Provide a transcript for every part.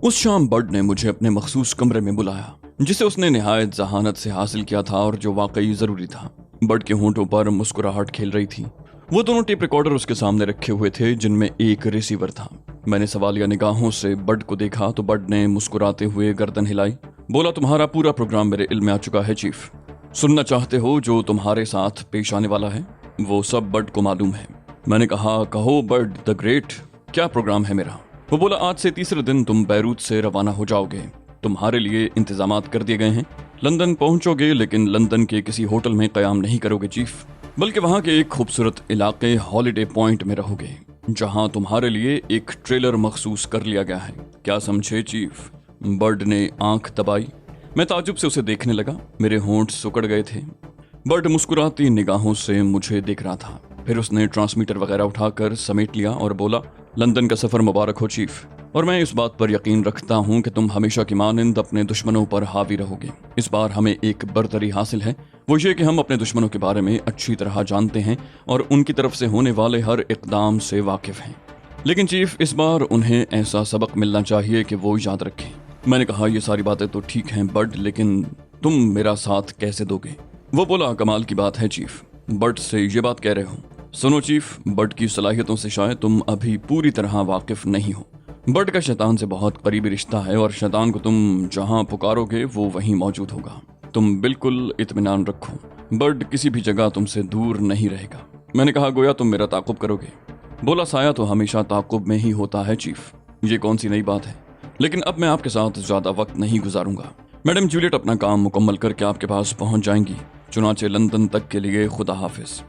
उस शाम बर्ड ने मुझे अपने मखसूस कमरे में बुलाया, जिसे उसने निहायत जहानत से हासिल किया था और जो वाकई जरूरी था। बर्ड के होंठों पर मुस्कुराहट खेल रही थी। वो दोनों टेप रिकॉर्डर उसके सामने रखे हुए थे, जिनमें एक रिसीवर था। मैंने सवालिया निगाहों से बर्ड को देखा तो बर्ड ने मुस्कुराते हुए गर्दन हिलाई। बोला, तुम्हारा पूरा प्रोग्राम मेरे इल्म में आ चुका है चीफ। सुनना चाहते हो जो तुम्हारे साथ पेश आने वाला है? वो सब बर्ड को मालूम है। मैंने कहा, कहो बर्ड द ग्रेट, क्या प्रोग्राम है मेरा? वो बोला, आज से तीसरे दिन तुम बैरूत से रवाना हो जाओगे। तुम्हारे लिए इंतजामात कर दिए गए हैं। लंदन पहुंचोगे, लेकिन लंदन के किसी होटल में कयाम नहीं करोगे चीफ, बल्कि वहां के एक खूबसूरत इलाके हॉलिडे पॉइंट में रहोगे, जहां तुम्हारे लिए एक ट्रेलर मखसूस कर लिया गया है। क्या समझे चीफ? बर्ड ने आंख दबाई। मैं ताजुब से उसे देखने लगा। मेरे होंठ सुकड़ गए थे। बर्ड मुस्कुराती निगाहों से मुझे देख रहा था। फिर उसने ट्रांसमीटर वगैरह उठाकर समेट लिया और बोला, लंदन का सफर मुबारक हो चीफ, और मैं इस बात पर यकीन रखता हूं कि तुम हमेशा की मानिंद अपने दुश्मनों पर हावी रहोगे। इस बार हमें एक बरतरी हासिल है, वो ये कि हम अपने दुश्मनों के बारे में अच्छी तरह जानते हैं और उनकी तरफ से होने वाले हर इकदाम से वाकिफ हैं। लेकिन चीफ, इस बार उन्हें ऐसा सबक मिलना चाहिए कि वो याद रखें। मैंने कहा, ये सारी बातें तो ठीक हैं बर्ड, लेकिन तुम मेरा साथ कैसे दोगे? वो बोला, कमाल की बात है चीफ, बर्ड से ये बात कह रहे हो। सुनो चीफ, बर्ड की सलाहियतों से शायद तुम अभी पूरी तरह वाकिफ नहीं हो। बर्ड का शैतान से बहुत करीबी रिश्ता है और शैतान को तुम जहां पुकारोगे वो वहीं मौजूद होगा। तुम बिल्कुल इत्मीनान रखो, बर्ड किसी भी जगह तुमसे दूर नहीं रहेगा। मैंने कहा, गोया तुम मेरा ताकुब करोगे? बोला, साया तो हमेशा ताकुब में ही होता है चीफ, ये कौन सी नई बात है? लेकिन अब मैं आपके साथ ज्यादा वक्त नहीं गुजारूंगा। मैडम जूलियट अपना काम मुकम्मल करके आपके पास पहुंच जाएंगी, चुनाचे लंदन तक के लिए खुदा हाफिज।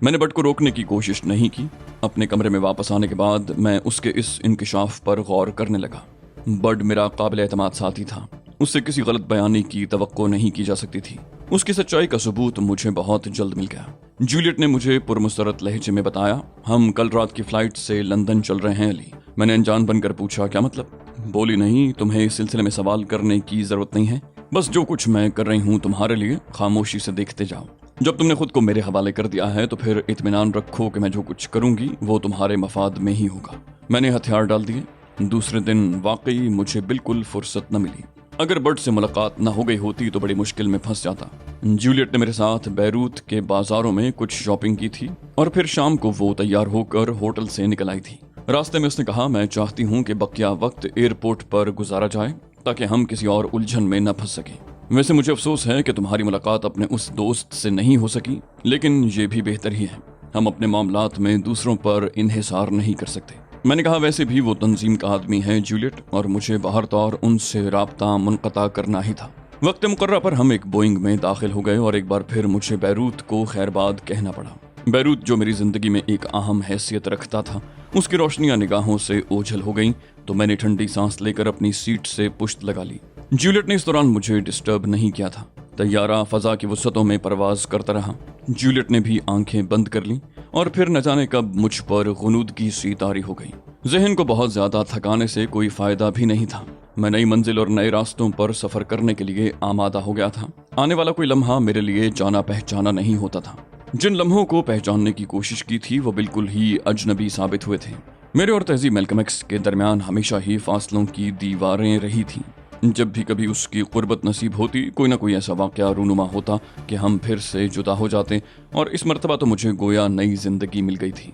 मैंने बर्ड को रोकने की कोशिश नहीं की। अपने कमरे में वापस आने के बाद मैं उसके इस इंकिशाफ पर गौर करने लगा। बर्ड मेरा काबिल एतमाद साथी था। उससे किसी गलत बयानी की तवक्को नहीं की जा सकती थी। उसकी सच्चाई का सबूत मुझे बहुत जल्द मिल गया। जूलियट ने मुझे पुरमुसरत लहजे में बताया, हम कल रात की फ्लाइट से लंदन चल रहे हैं अली। मैंने अनजान बनकर पूछा, क्या मतलब? बोली, नहीं, तुम्हें इस सिलसिले में सवाल करने की जरूरत नहीं है। बस जो कुछ मैं कर रही हूँ तुम्हारे लिए, खामोशी से देखते जाओ। जब तुमने खुद को मेरे हवाले कर दिया है तो फिर इत्मीनान रखो कि मैं जो कुछ करूंगी वो तुम्हारे मफाद में ही होगा। मैंने हथियार डाल दिए। दूसरे दिन वाकई मुझे बिल्कुल फुर्सत न मिली। अगर बर्ड से मुलाकात न हो गई होती तो बड़ी मुश्किल में फंस जाता। जूलियट ने मेरे साथ बैरूत के बाजारों में कुछ शॉपिंग की थी और फिर शाम को वो तैयार होकर होटल से निकल आई थी। रास्ते में उसने कहा, मैं चाहती हूँ कि बकिया वक्त एयरपोर्ट पर गुजारा जाए ताकि हम किसी और उलझन में न फंस सकें। वैसे मुझे अफसोस है कि तुम्हारी मुलाकात अपने उस दोस्त से नहीं हो सकी, लेकिन ये भी बेहतर ही है। हम अपने मामलात में दूसरों पर इन्हिसार नहीं कर सकते। मैंने कहा, वैसे भी वो तंजीम का आदमी है जूलियट, और मुझे बाहर तौर उनसे राब्ता मुनक़ता करना ही था। वक्त मुकर्रर पर हम एक बोइंग में दाखिल हो गए और एक बार फिर मुझे बैरूत को खैरबाद कहना पड़ा। बैरूत जो मेरी जिंदगी में एक अहम हैसियत रखता था, उसकी रोशनियां निगाहों से ओझल हो गईं, तो मैंने ठंडी सांस लेकर अपनी सीट से पुश्त लगा ली। जूलियट ने इस दौरान मुझे डिस्टर्ब नहीं किया था। तैयारा फजा की वसतों में परवाज करता रहा। जूलियट ने भी आंखें बंद कर ली और फिर न जाने कब मुझ पर गुनूदगी सी तारी हो गई। जहन को बहुत ज्यादा थकाने से कोई फायदा भी नहीं था। मैं नई मंजिल और नए रास्तों पर सफर करने के लिए आमादा हो गया था। आने वाला कोई लम्हा मेरे लिए जाना पहचाना नहीं होता था। जिन लम्हों को पहचानने की कोशिश की थी वो बिल्कुल ही अजनबी साबित हुए थे। मेरे और तहजीब मैल्कम एक्स के दरमियान हमेशा ही फासलों की दीवारें रही थी। जब भी कभी उसकी कुर्बत नसीब होती, कोई ना कोई ऐसा वाक़या रूनुमा होता कि हम फिर से जुदा हो जाते, और इस मर्तबा तो मुझे गोया नई जिंदगी मिल गई थी।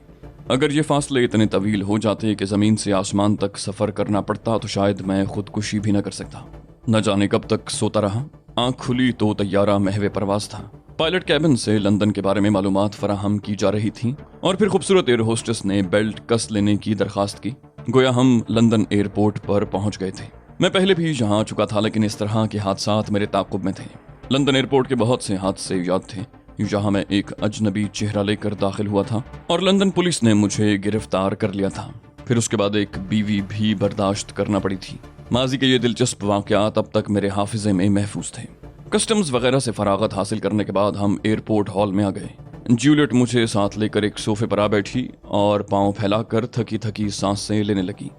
अगर ये फासले इतने तवील हो जाते कि ज़मीन से आसमान तक सफ़र करना पड़ता तो शायद मैं खुदकुशी भी न कर सकता। न जाने कब तक सोता रहा। आँख खुली तो तैयारा महवे परवास था। पायलट कैबिन से लंदन के बारे में मालूमात फराहम की जा रही थी और फिर खूबसूरत एयर होस्टेस ने बेल्ट कस लेने की दरखास्त की। गोया हम लंदन एयरपोर्ट पर पहुंच गए थे। मैं पहले भी यहाँ आ चुका था, लेकिन इस तरह के हादसात मेरे ताक़ुब में थे। लंदन एयरपोर्ट के बहुत से हादसे याद थे जहाँ मैं एक अजनबी चेहरा लेकर दाखिल हुआ था और लंदन पुलिस ने मुझे गिरफ्तार कर लिया था। फिर उसके बाद एक बीवी भी बर्दाश्त करना पड़ी थी। माजी के ये दिलचस्प वाक़यात अब तक मेरे हाफिजे में महफूज थे। कस्टम्स वगैरह से फरागत हासिल करने के बाद हम एयरपोर्ट हॉल में आ गए। जूलियट मुझे साथ लेकर एक सोफे पर आ बैठी और पांव फैलाकर थकी थकी सांसें लेने लगी।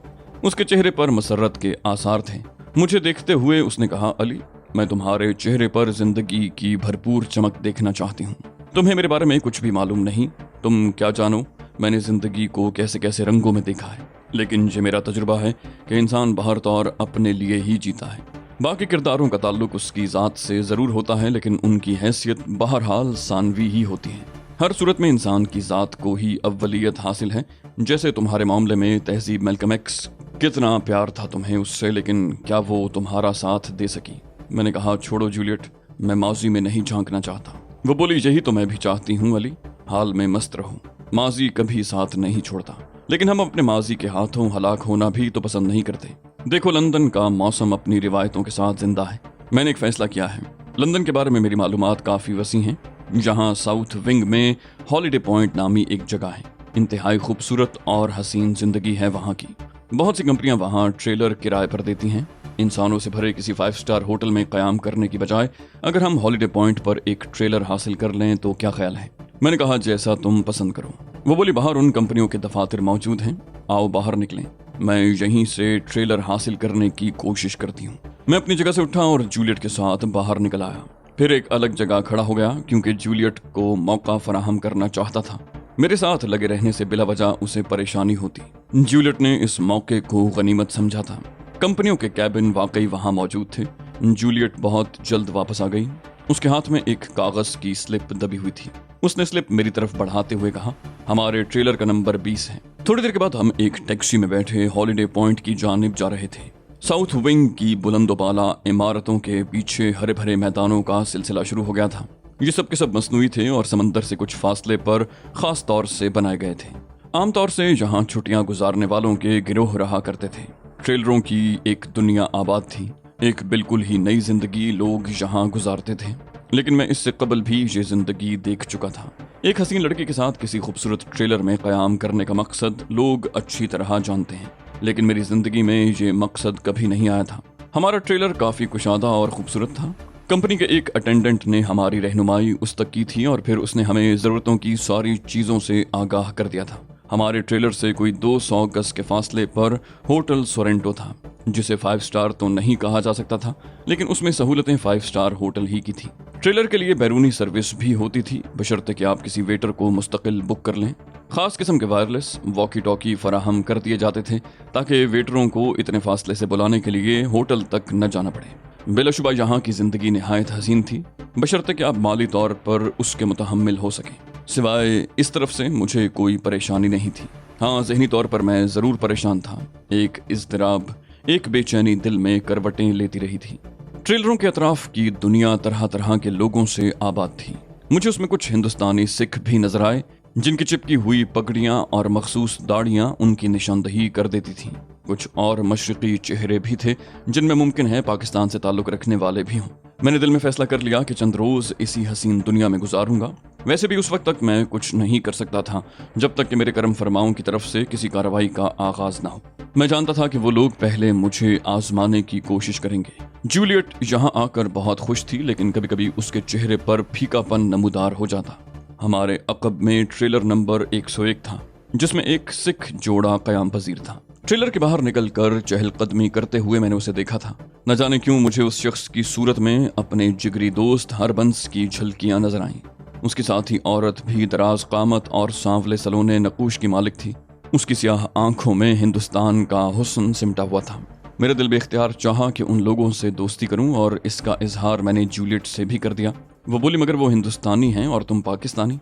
उसके चेहरे पर मसरत के आसार थे। मुझे देखते हुए उसने कहा, अली, मैं तुम्हारे चेहरे पर जिंदगी की भरपूर चमक देखना चाहती हूँ। तुम्हें मेरे बारे में कुछ भी मालूम नहीं। तुम क्या जानो मैंने जिंदगी को कैसे कैसे रंगों में देखा है। लेकिन ये मेरा तजुर्बा है कि इंसान बाहर तौर अपने लिए ही जीता है। बाकी किरदारों का ताल्लुक उसकी ज़ात से ज़रूर होता है, लेकिन उनकी हैसियत बहरहाल सानवी ही होती है। हर सूरत में इंसान की ज़ात को ही अव्वलियत हासिल है। जैसे तुम्हारे मामले में तहजीब मैल्कम एक्स, कितना प्यार था तुम्हें उससे, लेकिन क्या वो तुम्हारा साथ दे सकी? मैंने कहा, छोड़ो जूलियट, मैं माजी में नहीं झांकना चाहता। वो बोली, यही तो मैं भी चाहती हूँ अली, हाल में मस्त रहूं। माजी कभी साथ नहीं छोड़ता, लेकिन हम अपने माजी के हाथों हलाक होना भी तो पसंद नहीं करते। देखो, लंदन का मौसम अपनी रिवायतों के साथ जिंदा है। मैंने एक फैसला किया है। लंदन के बारे में मेरी मालूमात काफ़ी वसी हैं। जहाँ साउथ विंग में हॉलीडे पॉइंट नामी एक जगह है। इंतहाई खूबसूरत और हसीन जिंदगी है वहाँ की। बहुत सी कंपनियां वहाँ ट्रेलर किराए पर देती हैं। इंसानों से भरे किसी 5 स्टार होटल में क़याम करने की बजाय अगर हम हॉलीडे पॉइंट पर एक ट्रेलर हासिल कर लें तो क्या ख्याल है? मैंने कहा, जैसा तुम पसंद करो। वो बोली, बाहर उन कंपनियों के दफातर मौजूद हैं, आओ बाहर निकलें। मैं यहीं से ट्रेलर हासिल करने की कोशिश करती हूँ। मैं अपनी जगह से उठा और जूलियट के साथ बाहर निकल आया। फिर एक अलग जगह खड़ा हो गया क्योंकि जूलियट को मौका फराहम करना चाहता था। मेरे साथ लगे रहने से बिला वजह उसे परेशानी होती। जूलियट ने इस मौके को गनीमत समझा था। कंपनियों के कैबिन वाकई वहां मौजूद थे। जूलियट बहुत जल्द वापस आ गई। उसके हाथ में एक कागज की स्लिप दबी हुई थी। उसने स्लिप मेरी तरफ बढ़ाते हुए कहा, हमारे ट्रेलर का नंबर 20 है। थोड़ी देर के बाद हम एक टैक्सी में बैठे हॉलीडे पॉइंट की जानिब जा रहे थे। साउथ विंग की बुलंदोबाला इमारतों के पीछे हरे भरे मैदानों का सिलसिला शुरू हो गया था। ये सब के सब मसनूई थे और समंदर से कुछ फासले पर खास तौर से बनाए गए थे। आमतौर से यहाँ छुट्टियां गुजारने वालों के गिरोह रहा करते थे। ट्रेलरों की एक दुनिया आबाद थी। एक बिल्कुल ही नई जिंदगी लोग यहाँ गुजारते थे, लेकिन मैं इससे कबल भी ये जिंदगी देख चुका था। एक हसीन लड़की के साथ किसी खूबसूरत ट्रेलर में क़याम करने का मकसद लोग अच्छी तरह जानते हैं, लेकिन मेरी जिंदगी में ये मकसद कभी नहीं आया था। हमारा ट्रेलर काफ़ी कुशादा और खूबसूरत था। कंपनी के एक अटेंडेंट ने हमारी रहनुमाई उस तक की थी और फिर उसने हमें ज़रूरतों की सारी चीज़ों से आगाह कर दिया था। हमारे ट्रेलर से कोई 200 गज के फासले पर होटल सोरेंटो था, जिसे 5 स्टार तो नहीं कहा जा सकता था, लेकिन उसमें सहूलतें 5 स्टार होटल ही की थी। ट्रेलर के लिए बैरूनी सर्विस भी होती थी, बशर्ते कि आप किसी वेटर को मुस्तकिल बुक कर लें। खास किस्म के वायरलेस वॉकी टॉकी फराहम कर दिए जाते थे ताकि वेटरों को इतने फासले से बुलाने के लिए होटल तक न जाना पड़े। बिलाशुबा यहाँ की जिंदगी निहायत हसीन थी, बशर्ते कि आप माली तौर पर उसके मुतहम्मिल हो सकें। सिवाय इस तरफ से मुझे कोई परेशानी नहीं थी। हाँ, ज़हनी तौर पर मैं ज़रूर परेशान था। एक इज़्तिराब, एक बेचैनी दिल में करवटें लेती रही थी। ट्रेलरों के अतराफ की दुनिया तरह तरह के लोगों से आबाद थी। मुझे उसमें कुछ हिंदुस्तानी सिख भी नजर आए, जिनकी चिपकी हुई पगड़ियाँ और मखसूस दाढ़ियाँ उनकी निशानदही कर देती थीं। कुछ और मशरक़ी चेहरे भी थे जिनमें मुमकिन है पाकिस्तान से ताल्लुक़ रखने वाले भी हों। मैंने दिल में फैसला कर लिया कि चंद रोज़ इसी हसीन दुनिया में गुजारूंगा। वैसे भी उस वक्त तक मैं कुछ नहीं कर सकता था जब तक कि मेरे करम फरमाओं की तरफ से किसी कार्रवाई का आगाज ना हो। मैं जानता था कि वो लोग पहले मुझे आजमाने की कोशिश करेंगे। जूलियट यहाँ आकर बहुत खुश थी, लेकिन कभी कभी उसके चेहरे पर फीकापन नमूदार हो जाता। हमारे अक़ब में ट्रेलर नंबर 101 था, जिसमें एक सिख जोड़ा क़याम पजीर था। ट्रेलर के बाहर निकलकर चहलकदमी करते हुए मैंने उसे देखा था। न जाने क्यों मुझे उस शख्स की सूरत में अपने जिगरी दोस्त हरबंस की झलकियां नजर आईं। उसके साथ ही औरत भी दराज कामत और सांवले सलोने नकूश की मालिक थी। उसकी स्याह आंखों में हिंदुस्तान का हुस्न सिमटा हुआ था। मेरा दिल बेख्तियार चाहा कि उन लोगों से दोस्ती करूं और इसका इजहार मैंने जूलियट से भी कर दिया। वो बोली, मगर वो हिंदुस्तानी हैं और तुम पाकिस्तानी।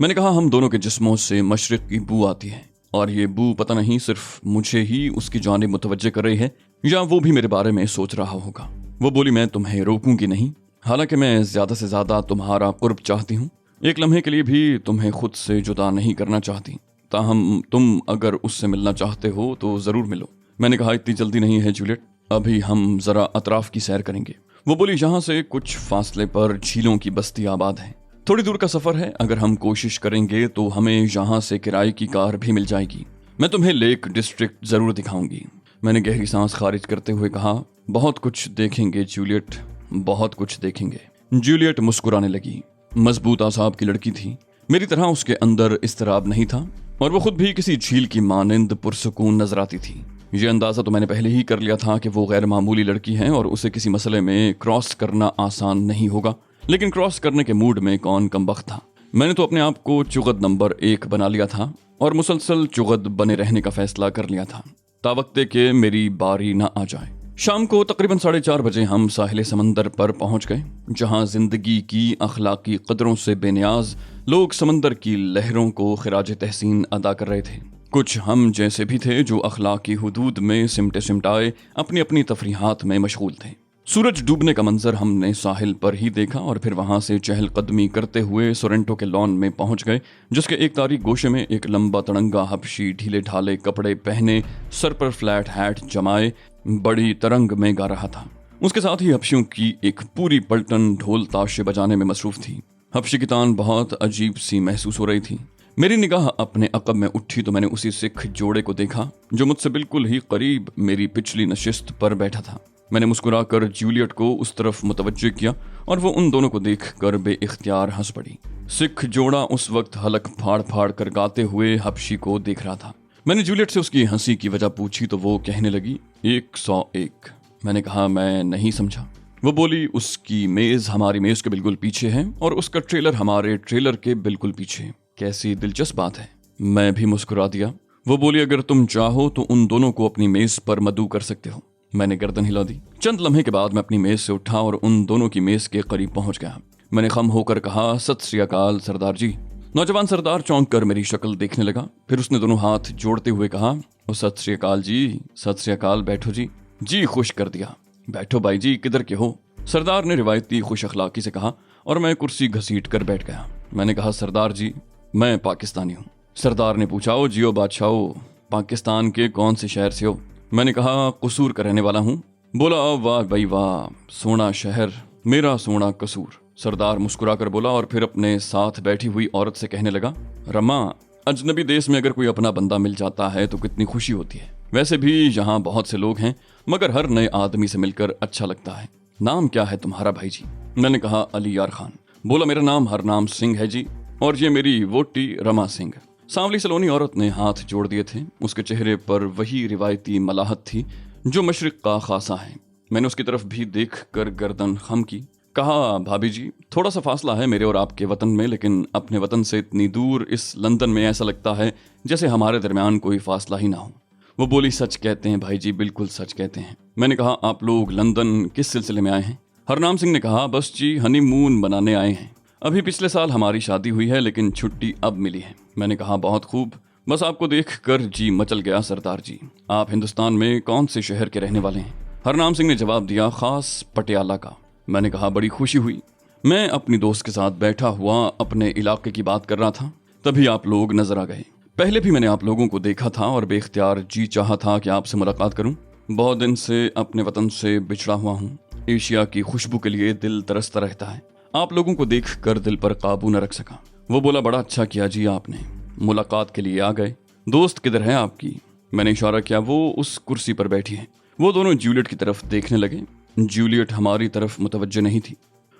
मैंने कहा, हम दोनों के जिस्मों से मशरिक की बू आती है और ये बू पता नहीं सिर्फ मुझे ही उसकी जानिब मुतवज्जे कर रही है या वो भी मेरे बारे में सोच रहा होगा। वो बोली, मैं तुम्हें रोकूंगी नहीं, हालांकि मैं ज्यादा से ज्यादा तुम्हारा कुर्ब चाहती हूँ। एक लम्हे के लिए भी तुम्हें खुद से जुदा नहीं करना चाहती। ताहम तुम अगर उससे मिलना चाहते हो तो जरूर मिलो। मैंने कहा, इतनी जल्दी नहीं है जूलियट, अभी हम जरा अतराफ की सैर करेंगे। वो बोली, यहाँ से कुछ फासले पर झीलों की बस्ती आबाद है। थोड़ी दूर का सफर है। अगर हम कोशिश करेंगे तो हमें यहाँ से किराए की कार भी मिल जाएगी। मैं तुम्हें लेक डिस्ट्रिक्ट जरूर दिखाऊंगी। मैंने गहरी सांस खारिज करते हुए कहा, बहुत कुछ देखेंगे जूलियट, बहुत कुछ देखेंगे। जूलियट मुस्कुराने लगी। मजबूत आसाब की लड़की थी। मेरी तरह उसके अंदर इस्तराब नहीं था और वो खुद भी किसी झील की मानिंद पुरसुकून नजर आती थी। ये अंदाजा तो मैंने पहले ही कर लिया था कि वो गैर मामूली लड़की है और उसे किसी मसले में क्रॉस करना आसान नहीं होगा, लेकिन क्रॉस करने के मूड में कौन कमबख्त था। मैंने तो अपने आप को चुगत नंबर 1 बना लिया था और मुसलसल चुगत बने रहने का फैसला कर लिया था, तावक्ते के मेरी बारी ना आ जाए। शाम को तकरीबन 4:30 बजे हम साहिल समंदर पर पहुंच गए, जहां जिंदगी की अखलाकी कदरों से बेनियाज लोग समंदर की लहरों को खिराज तहसीन अदा कर रहे थे। कुछ हम जैसे भी थे जो अखलाकी हुदूद में सिमटे सिमटाए अपनी अपनी तफरीहात में मशगूल थे। सूरज डूबने का मंजर हमने साहिल पर ही देखा और फिर वहां से चहलकदमी करते हुए सोरेंटो के लॉन में पहुंच गए, जिसके एक तारीख गोशे में एक लंबा तड़ंगा हबशी ढीले ढाले कपड़े पहने, सर पर फ्लैट हैट जमाए बड़ी तरंग में गा रहा था। उसके साथ ही हबशियों की एक पूरी पलटन ढोल ताशे बजाने में मसरूफ थी। हबशी की तान बहुत अजीब सी महसूस हो रही थी। मेरी निगाह अपने अकब में उठी तो मैंने उसी सिख जोड़े को देखा जो मुझसे बिल्कुल ही करीब मेरी पिछली नशिस्त पर बैठा था। मैंने मुस्कुराकर जूलियट को उस तरफ मुतवज्जे किया और वो उन दोनों को देखकर बेइख्तियार हंस पड़ी। सिख जोड़ा उस वक्त हलक फाड़ फाड़ कर गाते हुए हबशी को देख रहा था। मैंने जूलियट से उसकी हंसी की वजह पूछी तो वो कहने लगी 101। मैंने कहा मैं नहीं समझा। वो बोली उसकी मेज हमारी मेज के बिल्कुल पीछे है और उसका ट्रेलर हमारे ट्रेलर के बिल्कुल पीछे। कैसी दिलचस्प बात है। मैं भी मुस्कुरा दिया। वो बोली अगर तुम चाहो तो उन दोनों को अपनी मेज पर मदऊ कर सकते हो। मैंने गर्दन हिला दी। चंद लम्हे के बाद मैं अपनी मेज से उठा और उन दोनों की मेज के करीब पहुंच गया। मैंने खम होकर कहा सत श्री अकाल सरदार जी। नौजवान सरदार चौंक कर मेरी शक्ल देखने लगा। फिर उसने दोनों हाथ जोड़ते हुए कहा सत श्री अकाल जी। सत श्री अकाल। बैठो जी। जी खुश कर दिया। बैठो भाई जी, किधर के हो? सरदार ने रिवायती खुश अखलाकी से कहा और मैं कुर्सी घसीट कर बैठ गया। मैंने कहा सरदार जी मैं पाकिस्तानी हूँ। सरदार ने पूछा ओ जियो बादशाहो, पाकिस्तान के कौन से शहर से हो? मैंने कहा कसूर का रहने वाला हूँ। बोला वाह भाई वाह, सोना शहर मेरा सोना कसूर। सरदार मुस्कुरा कर बोला और फिर अपने साथ बैठी हुई औरत से कहने लगा रमा, अजनबी देश में अगर कोई अपना बंदा मिल जाता है तो कितनी खुशी होती है। वैसे भी यहाँ बहुत से लोग हैं मगर हर नए आदमी से मिलकर अच्छा लगता है। नाम क्या है तुम्हारा भाई जी? मैंने कहा अली यार खान। बोला मेरा नाम हरनाम सिंह है जी और ये मेरी वोटी रमा सिंह। सांवली सलोनी औरत ने हाथ जोड़ दिए थे। उसके चेहरे पर वही रिवायती मलाहत थी जो मशरिक का खासा है। मैंने उसकी तरफ भी देख कर गर्दन खम की। कहा भाभी जी थोड़ा सा फासला है मेरे और आपके वतन में, लेकिन अपने वतन से इतनी दूर इस लंदन में ऐसा लगता है जैसे हमारे दरमियान कोई फासला ही ना हो। वो बोली सच कहते हैं भाई जी, बिल्कुल सच कहते हैं। मैंने कहा आप लोग लंदन किस सिलसिले में आए हैं? हरनाम सिंह ने कहा बस जी हनीमून बनाने आए हैं। अभी पिछले साल हमारी शादी हुई है लेकिन छुट्टी अब मिली है। मैंने कहा बहुत खूब, बस आपको देख कर जी मचल गया सरदार जी। आप हिंदुस्तान में कौन से शहर के रहने वाले हैं? हरनाम सिंह ने जवाब दिया खास पटियाला का। मैंने कहा बड़ी खुशी हुई। मैं अपनी दोस्त के साथ बैठा हुआ अपने इलाके की बात कर रहा था, तभी आप लोग नजर आ गए। पहले भी मैंने आप लोगों को देखा था और बेख्तियार जी चाहा था कि आपसे मुलाकात करूं। बहुत दिन से अपने वतन से बिछड़ा हुआ हूं। एशिया की खुशबू के लिए दिल तरसता रहता है। आप लोगों को देख कर दिल पर काबू न रख सका। वो बोला बड़ा अच्छा किया जी आपने, मुलाकात के लिए आ गए। दोस्त किधर है आपकी? मैंने इशारा किया वो उस कुर्सी पर बैठी है। वो दोनों जूलियट की तरफ देखने लगे। जूलियट हमारी तरफ मुतवज्जे नहीं थी।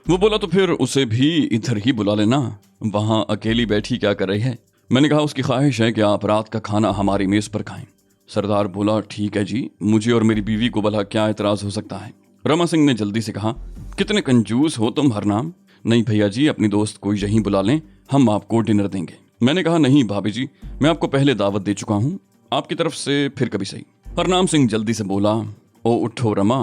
वो बोला तो फिर उसे भी इधर ही बुला लेना, वहां अकेली बैठी क्या कर रही है? मैंने कहा उसकी ख्वाहिश है कि आप रात का खाना हमारी मेज पर खाएं। सरदार बोला ठीक है जी, मुझे और मेरी बीवी को भला क्या एतराज हो सकता है? रमा सिंह ने जल्दी से कहा कितने कंजूस हो तुम हरनाम। नहीं भैया जी, अपनी दोस्त को यहीं बुला लें, हम आपको डिनर देंगे। मैंने कहा नहीं भाभी जी, मैं आपको पहले दावत दे चुका हूँ, आपकी तरफ से फिर कभी सही। हरनाम सिंह जल्दी से बोला ओ उठो रमा,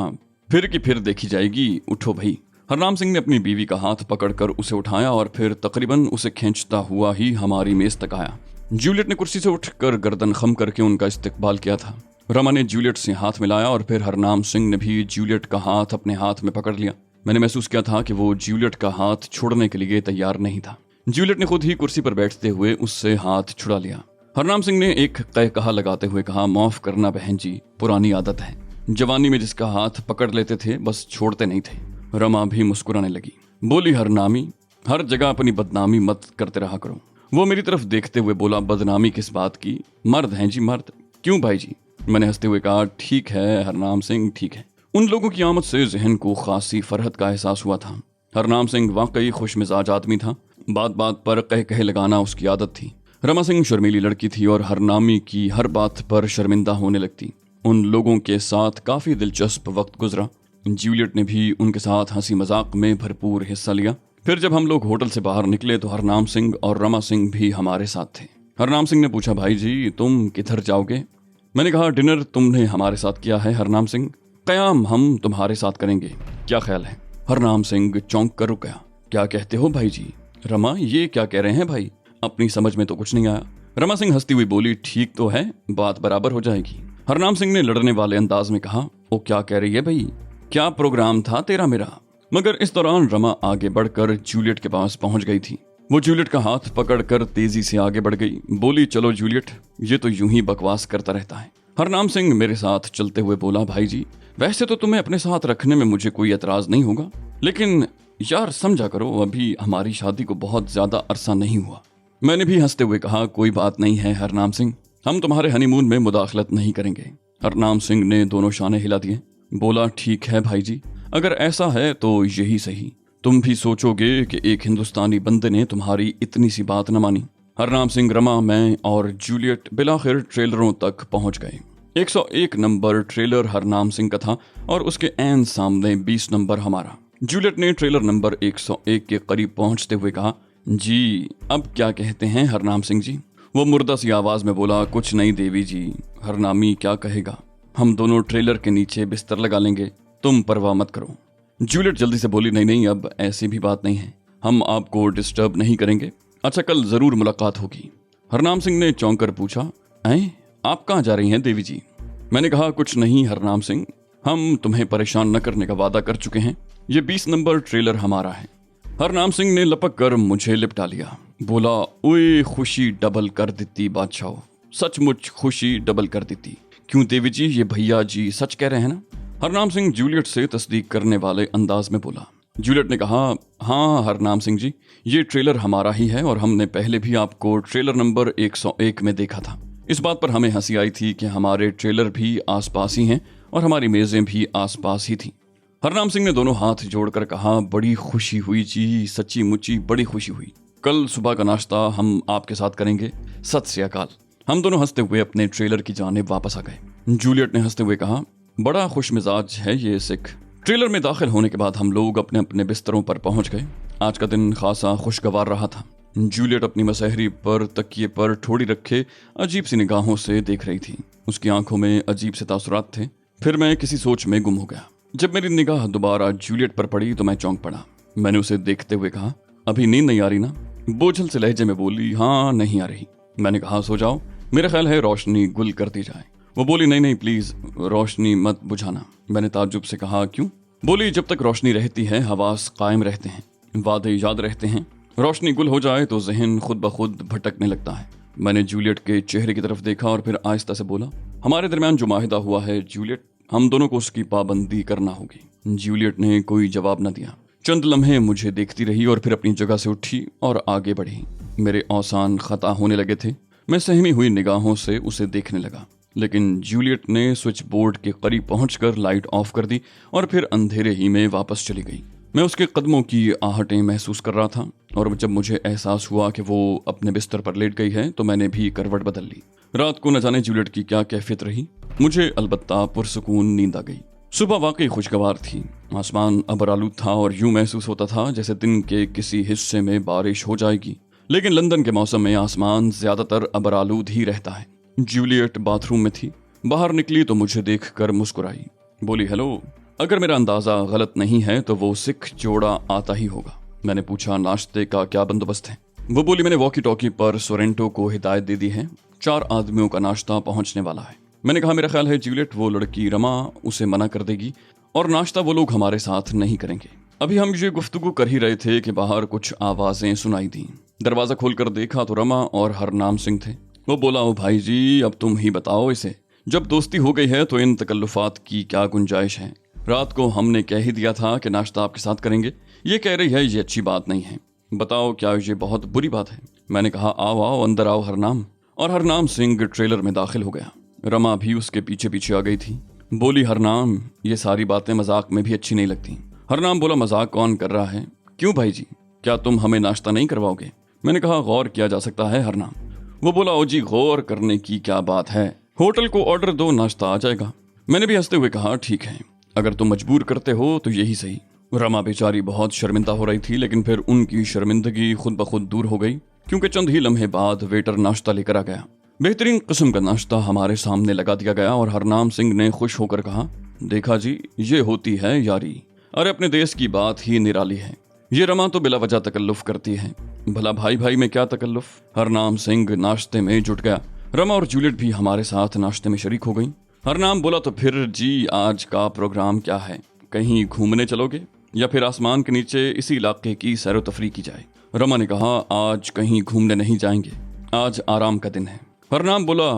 फिर की फिर देखी जाएगी, उठो भाई। हरनाम सिंह ने अपनी बीवी का हाथ पकड़कर उसे उठाया और फिर तकरीबन उसे खींचता हुआ ही हमारी मेज तक आया। जूलियट ने कुर्सी से उठकर गर्दन खम करके उनका इस्तकबाल किया था। रमा ने जूलियट से हाथ मिलाया और फिर हरनाम सिंह ने भी जूलियट का हाथ अपने हाथ में पकड़ लिया। मैंने महसूस किया था कि वो जूलियट का हाथ छोड़ने के लिए तैयार नहीं था। जूलियट ने खुद ही कुर्सी पर बैठते हुए उससे हाथ छुड़ा लिया। हरनाम सिंह ने एक कहा लगाते हुए कहा माफ करना बहन जी, पुरानी आदत है। जवानी में जिसका हाथ पकड़ लेते थे बस छोड़ते नहीं थे। रमा भी मुस्कुराने लगी। बोली हरनामी, हर जगह अपनी बदनामी मत करते रहा करो। वो मेरी तरफ देखते हुए बोला बदनामी किस बात की? मर्द हैं जी मर्द। क्यों भाई जी? मैंने हंसते हुए कहा ठीक है हरनाम सिंह ठीक है। उन लोगों की आमद से जहन को खासी फरहत का एहसास हुआ था। हरनाम सिंह वाकई खुश मिजाज आदमी था। बात बात पर कह लगाना उसकी आदत थी। रमा सिंह शर्मीली लड़की थी और हरनामी की हर बात पर शर्मिंदा होने लगती। उन लोगों के साथ काफी दिलचस्प वक्त गुजरा। जूलियट ने भी उनके साथ हंसी मजाक में भरपूर हिस्सा लिया। फिर जब हम लोग होटल से बाहर निकले तो हरनाम सिंह और रमा सिंह भी हमारे साथ थे। हरनाम सिंह ने पूछा, भाई जी तुम किधर जाओगे? मैंने कहा, डिनर तुमने हमारे साथ किया है हरनाम सिंह, क़याम हम तुम्हारे साथ करेंगे, क्या ख्याल है? हरनाम सिंह चौंक कर रुक गया। क्या कहते हो भाई जी? रमा, ये क्या कह रहे हैं भाई? अपनी समझ में तो कुछ नहीं आया। रमा सिंह हंसती हुई बोली, ठीक तो है, बात बराबर हो जाएगी। हरनाम सिंह ने लड़ने वाले अंदाज में कहा, ओ क्या कह रही है भाई, क्या प्रोग्राम था तेरा मेरा? मगर इस दौरान रमा आगे बढ़कर जूलियट के पास पहुंच गई थी। वो जूलियट का हाथ पकड़कर तेजी से आगे बढ़ गई, बोली, चलो जूलियट, ये तो यूं ही बकवास करता रहता है। हरनाम सिंह मेरे साथ चलते हुए बोला, भाई जी वैसे तो तुम्हें अपने साथ रखने में मुझे कोई एतराज नहीं होगा, लेकिन यार समझा करो, अभी हमारी शादी को बहुत ज्यादा अरसा नहीं हुआ। मैंने भी हंसते हुए कहा, कोई बात नहीं है हरनाम सिंह, हम तुम्हारे हनीमून में मुदाखलत नहीं करेंगे। हरनाम सिंह ने दोनों शाने हिला दिए, बोला, ठीक है भाई जी, अगर ऐसा है तो यही सही। तुम भी सोचोगे कि एक हिंदुस्तानी बंदे ने तुम्हारी इतनी सी बात न मानी। हरनाम सिंह, रमा, मैं और जूलियट बिलाखिर ट्रेलरों तक पहुंच गए। 101 नंबर ट्रेलर हरनाम सिंह का था और उसके ऐन सामने 20 नंबर हमारा। जूलियट ने ट्रेलर नंबर 101 के करीब पहुंचते हुए कहा, जी अब क्या कहते हैं हरनाम सिंह जी? वो मुर्दा सी आवाज में बोला, कुछ नहीं देवी जी, हरनामी क्या कहेगा, हम दोनों ट्रेलर के नीचे बिस्तर लगा लेंगे, तुम परवाह मत करो। जूलियट जल्दी से बोली, नहीं नहीं, अब ऐसी भी बात नहीं है, हम आपको डिस्टर्ब नहीं करेंगे, अच्छा कल जरूर मुलाकात होगी। हरनाम सिंह ने चौंक कर पूछा, ऐं आप कहाँ जा रही हैं देवी जी? मैंने कहा, कुछ नहीं हरनाम सिंह, हम तुम्हें परेशान न करने का वादा कर चुके हैं, ये 20 नंबर ट्रेलर हमारा है। हरनाम सिंह ने लपक कर मुझे लिपटा लिया, बोला, ओए खुशी डबल कर देती बादशाह, सचमुच खुशी डबल कर देती। क्यों देवी जी, ये भैया जी सच कह रहे हैं ना? हरनाम सिंह जूलियट से तस्दीक करने वाले अंदाज में बोला। जूलियट ने कहा, हाँ हरनाम सिंह जी, ये ट्रेलर हमारा ही है और हमने पहले भी आपको ट्रेलर नंबर 101 में देखा था। इस बात पर हमें हंसी आई थी कि हमारे ट्रेलर भी आसपास ही हैं और हमारी मेजें भी आसपास ही थीं। हरनाम सिंह ने दोनों हाथ जोड़कर कहा, बड़ी खुशी हुई जी, सच्ची मुच्ची बड़ी खुशी हुई। कल सुबह का नाश्ता हम आपके साथ करेंगे, सत श्री अकाल। हम दोनों हंसते हुए अपने ट्रेलर की जानिब वापस आ गए। जूलियट ने हंसते हुए कहा, बड़ा खुश मिजाज है ये सिख। ट्रेलर में दाखिल होने के बाद हम लोग अपने अपने बिस्तरों पर पहुंच गए। आज का दिन खासा खुशगवार रहा था। जूलियट अपनी मसहरी पर तकिए पर ठोड़ी रखे अजीब सी निगाहों से देख रही थी। उसकी आंखों में अजीब से तासुरात थे। फिर मैं किसी सोच में गुम हो गया। जब मेरी निगाह दोबारा जूलियट पर पड़ी तो मैं चौंक पड़ा। मैंने उसे देखते हुए कहा, अभी नींद नहीं आ रही ना? बोझल से लहजे में बोली, हाँ नहीं आ रही। मैंने कहा, सो जाओ, मेरा ख्याल है रोशनी गुल कर दी जाए। वो बोली, नहीं नहीं प्लीज रोशनी मत बुझाना। मैंने ताज्जुब से कहा, क्यों? बोली, जब तक रोशनी रहती है हवास कायम रहते हैं, वादे याद रहते हैं, रोशनी गुल हो जाए तो जहन खुद ब खुद भटकने लगता है। मैंने जूलियट के चेहरे की तरफ देखा और फिर आहिस्ता से बोला, हमारे दरमियान जो माहिदा हुआ है जूलियट, हम दोनों को उसकी पाबंदी करना होगी। जूलियट ने कोई जवाब न दिया। चंद लम्हे मुझे देखती रही और फिर अपनी जगह से उठी और आगे बढ़ी। मेरे औसान खता होने लगे थे। मैं सहमी हुई निगाहों से उसे देखने लगा, लेकिन जूलियट ने स्विच बोर्ड के करीब पहुंचकर लाइट ऑफ कर दी और फिर अंधेरे ही में वापस चली गई। मैं उसके कदमों की आहटें महसूस कर रहा था और जब मुझे एहसास हुआ कि वो अपने बिस्तर पर लेट गई है तो मैंने भी करवट बदल ली। रात को न जाने जूलियट की क्या कैफियत रही, मुझे अलबत्ता पुरसुकून नींद आ गई। सुबह वाकई खुशगवार थी। आसमान अबरालूद था और यूं महसूस होता था जैसे दिन के किसी हिस्से में बारिश हो जाएगी। लेकिन लंदन के मौसम में आसमान ज्यादातर अबरालूद ही रहता है। जूलियट बाथरूम में थी। बाहर निकली तो मुझे देखकर मुस्कुराई, बोली, हेलो। अगर मेरा अंदाजा गलत नहीं है तो वो सिख जोड़ा आता ही होगा। मैंने पूछा, नाश्ते का क्या बंदोबस्त है? वो बोली, मैंने वॉकी टॉकी पर सोरेंटो को हिदायत दे दी है, 4 आदमियों का नाश्ता पहुंचने वाला है। मैंने कहा, मेरा ख्याल है जूलियट वो लड़की रमा उसे मना कर देगी और नाश्ता वो लोग हमारे साथ नहीं करेंगे। अभी हम ये गुफ्तगू कर ही रहे थे कि बाहर कुछ आवाजें सुनाई दी। दरवाजा खोलकर देखा तो रमा और हरनाम सिंह थे। वो बोला, ओ भाई जी, अब तुम ही बताओ इसे, जब दोस्ती हो गई है तो इन तकल्लुफात की क्या गुंजाइश है? रात को हमने कह ही दिया था कि नाश्ता आपके साथ करेंगे, ये कह रही है ये अच्छी बात नहीं है, बताओ क्या ये बहुत बुरी बात है? मैंने कहा, आओ आओ अंदर आओ हरनाम। और हरनाम सिंह ट्रेलर में दाखिल हो गया। रमा भी उसके पीछे पीछे आ गई थी। बोली, हरनाम, ये सारी बातें मजाक में भी अच्छी नहीं लगती। हरनाम बोला, मजाक कौन कर रहा है? क्यों भाई जी, क्या तुम हमें नाश्ता नहीं करवाओगे? मैंने कहा, गौर किया जा सकता है हरनाम। वो बोला, ओ जी, गौर करने की क्या बात है, होटल को ऑर्डर दो, नाश्ता आ जाएगा। मैंने भी हंसते हुए कहा, ठीक है, अगर तुम मजबूर करते हो तो यही सही। रमा बेचारी बहुत शर्मिंदा हो रही थी, लेकिन फिर उनकी शर्मिंदगी खुद ब खुद दूर हो गई, क्योंकि चंद ही लम्हे बाद वेटर नाश्ता लेकर आ गया। बेहतरीन किस्म का नाश्ता हमारे सामने लगा दिया गया और हरनाम सिंह ने खुश होकर कहा, देखा जी, ये होती है यारी। अरे अपने देश की बात ही निराली है। ये रमा तो बिला वजह तकल्लुफ करती है। भला भाई भाई में क्या तकल्लुफ। हरनाम सिंह नाश्ते में जुट गया। रमा और जूलियट भी हमारे साथ नाश्ते में शरीक हो गई। हरनाम बोला, तो फिर जी आज का प्रोग्राम क्या है? कहीं घूमने चलोगे या फिर आसमान के नीचे इसी इलाके की सैरो तफरी की जाए? रमा ने कहा, आज कहीं घूमने नहीं जाएंगे, आज आराम का दिन है। हरनाम बोला,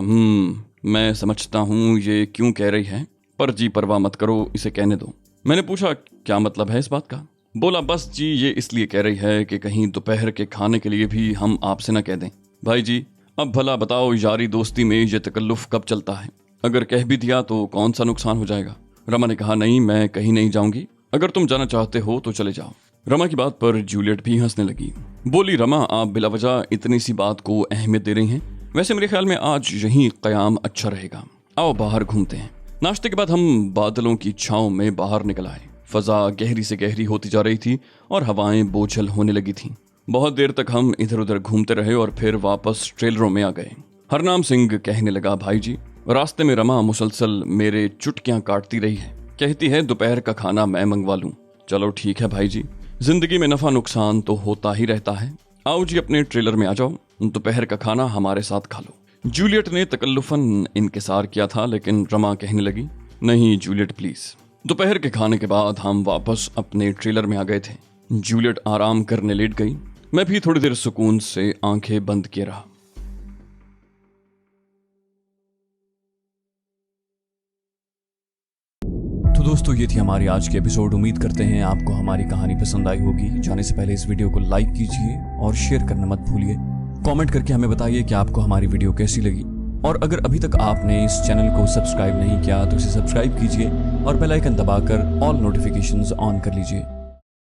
मैं समझता हूँ ये क्यों कह रही है, पर जी परवाह मत करो, इसे कहने दो। मैंने पूछा, क्या मतलब है इस बात का? बोला, बस जी ये इसलिए कह रही है कि कहीं दोपहर के खाने के लिए भी हम आपसे न कह दें। भाई जी अब भला बताओ, यारी दोस्ती में ये तकल्लुफ कब चलता है? अगर कह भी दिया तो कौन सा नुकसान हो जाएगा? रमा ने कहा, नहीं मैं कहीं नहीं जाऊंगी, अगर तुम जाना चाहते हो तो चले जाओ। रमा की बात पर जूलियट भी हंसने लगी। बोली, रमा आप बिला वजह इतनी सी बात को अहमियत दे रही हैं। वैसे मेरे ख्याल में आज यहीं कयाम अच्छा रहेगा, आओ बाहर घूमते हैं। नाश्ते के बाद हम बादलों की छांव में बाहर निकल आए। फजा गहरी से गहरी होती जा रही थी और हवाएं बोझल होने लगी थीं। बहुत देर तक हम इधर उधर घूमते रहे और फिर वापस ट्रेलरों में आ गए। हरनाम सिंह कहने लगा, भाई जी रास्ते में रमा मुसलसल मेरे चुटकियां काटती रही है, कहती है दोपहर का खाना मैं मंगवा लूं। चलो ठीक है भाई जी, जिंदगी में नफा नुकसान तो होता ही रहता है। आओ जी अपने ट्रेलर में आ जाओ, दोपहर का खाना हमारे साथ खा लो। जूलियट ने तकल्लुफन इनकिसार किया था, लेकिन रमा कहने लगी, नहीं जूलियट प्लीज। दोपहर के खाने के बाद हम वापस अपने ट्रेलर में आ गए थे। जूलियट आराम करने लेट गई, मैं भी थोड़ी देर सुकून से आंखें बंद किए रहा। तो दोस्तों ये थी हमारी आज की एपिसोड। उम्मीद करते हैं आपको हमारी कहानी पसंद आई होगी। जाने से पहले इस वीडियो को लाइक कीजिए और शेयर करना मत भूलिए। कमेंट करके हमें बताइए कि आपको हमारी वीडियो कैसी लगी, और अगर अभी तक आपने इस चैनल को सब्सक्राइब नहीं किया तो इसे सब्सक्राइब कीजिए और बेल आइकन दबाकर ऑल नोटिफिकेशंस ऑन कर लीजिए।